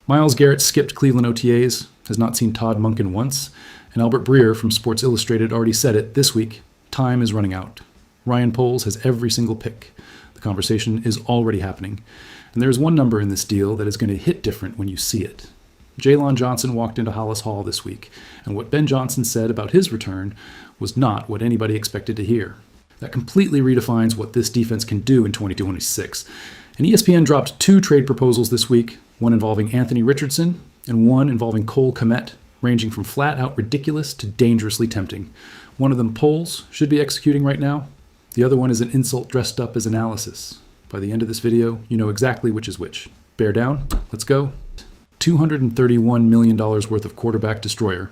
Myles Garrett skipped Cleveland OTAs, has not seen Todd Monken once, and Albert Breer from Sports Illustrated already said it this week. Time is running out. Ryan Poles has every single pick. The conversation is already happening. And there's one number in this deal that is going to hit different when you see it. Jaylon Johnson walked into Hollis Hall this week, and what Ben Johnson said about his return was not what anybody expected to hear. That completely redefines what this defense can do in 2026. And ESPN dropped 2 trade proposals this week, one involving Anthony Richardson and one involving Cole Kmet, ranging from flat-out ridiculous to dangerously tempting. One of them Poles should be executing right now. The other one is an insult dressed up as analysis. By the end of this video, you know exactly which is which. Bear down. Let's go. $231 million worth of quarterback destroyer,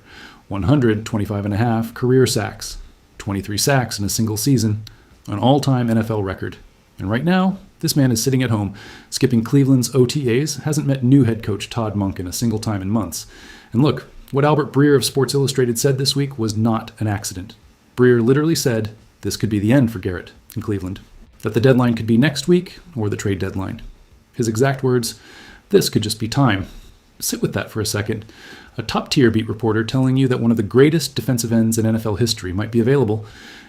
125.5 career sacks, 23 sacks in a single season, an all-time NFL record. And right now, this man is sitting at home, skipping Cleveland's OTAs, hasn't met new head coach Todd Monken a single time in months. And look, what Albert Breer of Sports Illustrated said this week was not an accident. Breer literally said this could be the end for Garrett in Cleveland, that the deadline could be next week or the trade deadline. His exact words, this could just be time. Sit with that for a second. A top-tier beat reporter telling you that one of the greatest defensive ends in NFL history might be available,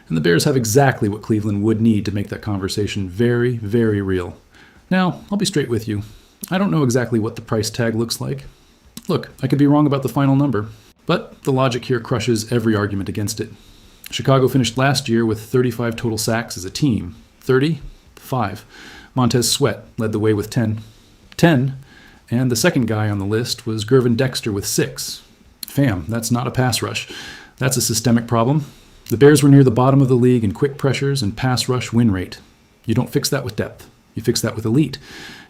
and the Bears have exactly what Cleveland would need to make that conversation very, very real. Now, I'll be straight with you. I don't know exactly what the price tag looks like. Look, I could be wrong about the final number, but the logic here crushes every argument against it. Chicago finished last year with 35 total sacks as a team. 5. Montez Sweat led the way with 10. And the second guy on the list was Gervin Dexter with 6. Fam, that's not a pass rush. That's a systemic problem. The Bears were near the bottom of the league in quick pressures and pass rush win rate. You don't fix that with depth. You fix that with elite.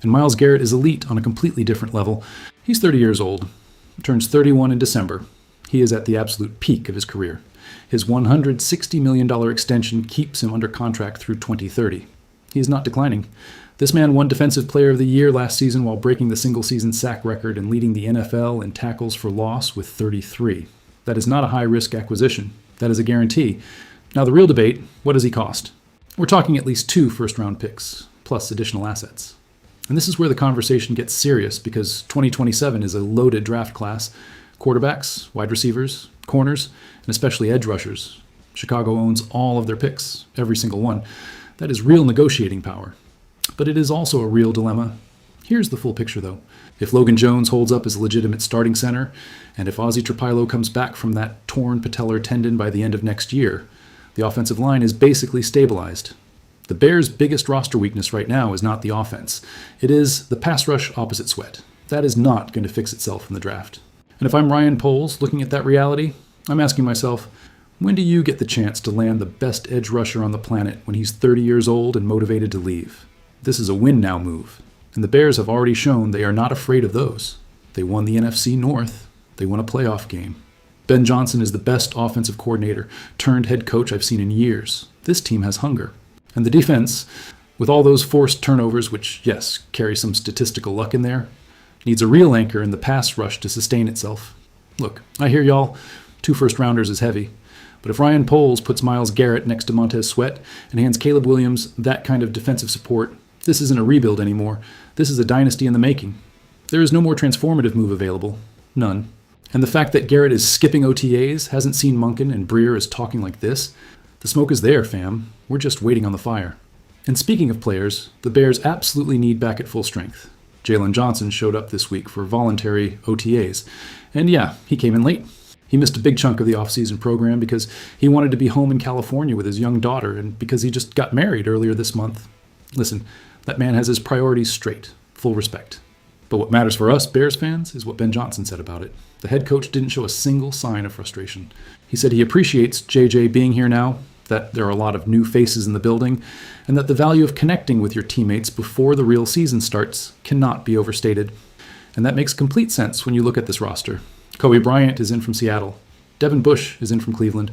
And Myles Garrett is elite on a completely different level. He's 30 years old, turns 31 in December. He is at the absolute peak of his career. His $160 million extension keeps him under contract through 2030. He is not declining. This man won Defensive Player of the Year last season while breaking the single-season sack record and leading the NFL in tackles for loss with 33. That is not a high-risk acquisition. That is a guarantee. Now the real debate, what does he cost? We're talking at least 2 first-round picks, plus additional assets. And this is where the conversation gets serious because 2027 is a loaded draft class. Quarterbacks, wide receivers, corners, and especially edge rushers. Chicago owns all of their picks, every single one. That is real negotiating power. But it is also a real dilemma. Here's the full picture, though. If Logan Jones holds up as a legitimate starting center, and if Ozzie Trapilo comes back from that torn patellar tendon by the end of next year, the offensive line is basically stabilized. The Bears' biggest roster weakness right now is not the offense. It is the pass rush opposite Sweat. That is not going to fix itself in the draft. And if I'm Ryan Poles looking at that reality, I'm asking myself, when do you get the chance to land the best edge rusher on the planet when he's 30 years old and motivated to leave? This is a win-now move, and the Bears have already shown they are not afraid of those. They won the NFC North. They won a playoff game. Ben Johnson is the best offensive coordinator turned head coach I've seen in years. This team has hunger. And the defense, with all those forced turnovers, which, yes, carry some statistical luck in there, needs a real anchor in the pass rush to sustain itself. Look, I hear y'all, 2 first-rounders is heavy. But if Ryan Poles puts Myles Garrett next to Montez Sweat and hands Caleb Williams that kind of defensive support, this isn't a rebuild anymore. This is a dynasty in the making. There is no more transformative move available. None. And the fact that Garrett is skipping OTAs, hasn't seen Monken, and Breer is talking like this, the smoke is there, fam. We're just waiting on the fire. And speaking of players, the Bears absolutely need back at full strength. Jaylon Johnson showed up this week for voluntary OTAs. And yeah, he came in late. He missed a big chunk of the offseason program because he wanted to be home in California with his young daughter and because he just got married earlier this month. Listen, that man has his priorities straight. Full respect. But what matters for us Bears fans is what Ben Johnson said about it. The head coach didn't show a single sign of frustration. He said he appreciates JJ being here now, that there are a lot of new faces in the building, and that the value of connecting with your teammates before the real season starts cannot be overstated. And that makes complete sense when you look at this roster. Kobe Bryant is in from Seattle. Devin Bush is in from Cleveland.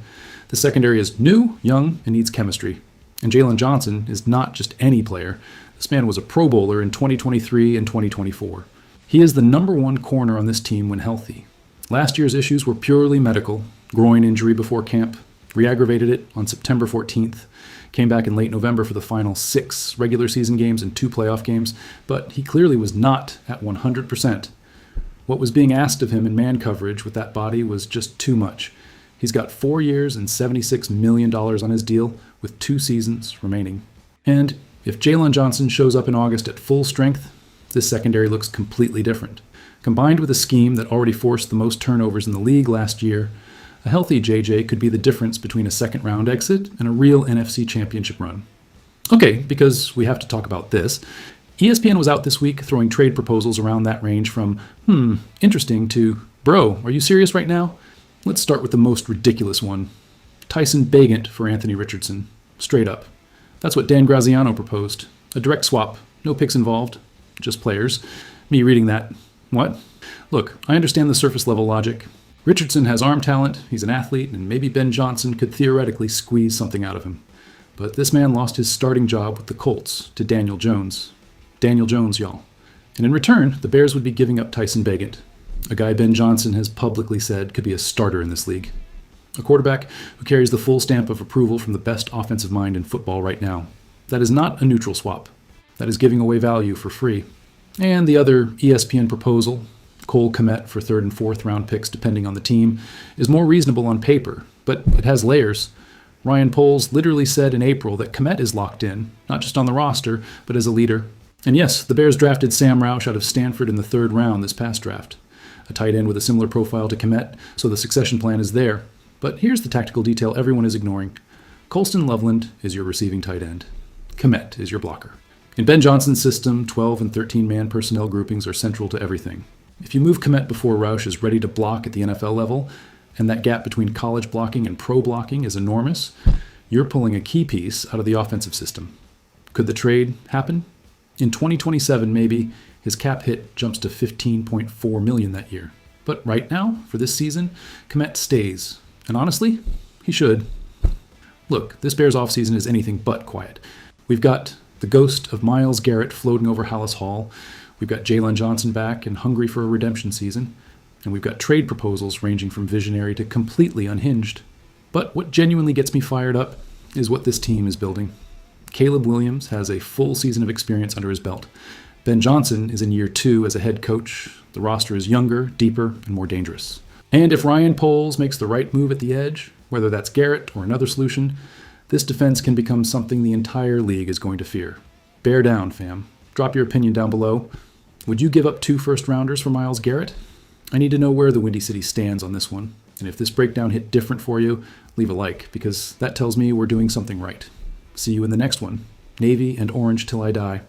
The secondary is new, young, and needs chemistry. And Jaylon Johnson is not just any player. This man was a Pro Bowler in 2023 and 2024. He is the number 1 corner on this team when healthy. Last year's issues were purely medical. Groin injury before camp. Re-aggravated it on September 14th. Came back in late November for the final 6 regular season games and 2 playoff games. But he clearly was not at 100%. What was being asked of him in man coverage with that body was just too much. He's got 4 years and $76 million on his deal, with 2 seasons remaining. And if Jalen Johnson shows up in August at full strength, this secondary looks completely different. Combined with a scheme that already forced the most turnovers in the league last year, a healthy JJ could be the difference between a second-round exit and a real NFC championship run. Okay, because we have to talk about this. ESPN was out this week throwing trade proposals around that range from, interesting to, bro, are you serious right now? Let's start with the most ridiculous one. Tyson Bagent for Anthony Richardson. Straight up. That's what Dan Graziano proposed. A direct swap. No picks involved. Just players. Me reading that. What? Look, I understand the surface level logic. Richardson has arm talent, he's an athlete, and maybe Ben Johnson could theoretically squeeze something out of him. But this man lost his starting job with the Colts to Daniel Jones. Daniel Jones, y'all. And in return, the Bears would be giving up Tyson Bagent, a guy Ben Johnson has publicly said could be a starter in this league. A quarterback who carries the full stamp of approval from the best offensive mind in football right now. That is not a neutral swap. That is giving away value for free. And the other ESPN proposal, Cole Kmet for 3rd and 4th round picks depending on the team, is more reasonable on paper, but it has layers. Ryan Poles literally said in April that Kmet is locked in, not just on the roster, but as a leader. And yes, the Bears drafted Sam Roush out of Stanford in the 3rd round this past draft. A tight end with a similar profile to Kmet, so the succession plan is there. But here's the tactical detail everyone is ignoring. Colston Loveland is your receiving tight end. Kmet is your blocker. In Ben Johnson's system, 12 and 13-man personnel groupings are central to everything. If you move Kmet before Roush is ready to block at the NFL level, and that gap between college blocking and pro blocking is enormous, you're pulling a key piece out of the offensive system. Could the trade happen? In 2027, maybe, his cap hit jumps to $15.4 million that year. But right now, for this season, Kmet stays. And honestly, he should. Look, this Bears offseason is anything but quiet. We've got the ghost of MYLES Garrett floating over Hallis Hall. We've got Jalen Johnson back and hungry for a redemption season. And we've got trade proposals ranging from visionary to completely unhinged. But what genuinely gets me fired up is what this team is building. Caleb Williams has a full season of experience under his belt. Ben Johnson is in year 2 as a head coach. The roster is younger, deeper, and more dangerous. And if Ryan Poles makes the right move at the edge, whether that's Garrett or another solution, this defense can become something the entire league is going to fear. Bear down, fam. Drop your opinion down below. Would you give up 2 first-rounders for MYLES Garrett? I need to know where the Windy City stands on this one. And if this breakdown hit different for you, leave a like, because that tells me we're doing something right. See you in the next one. Navy and orange till I die.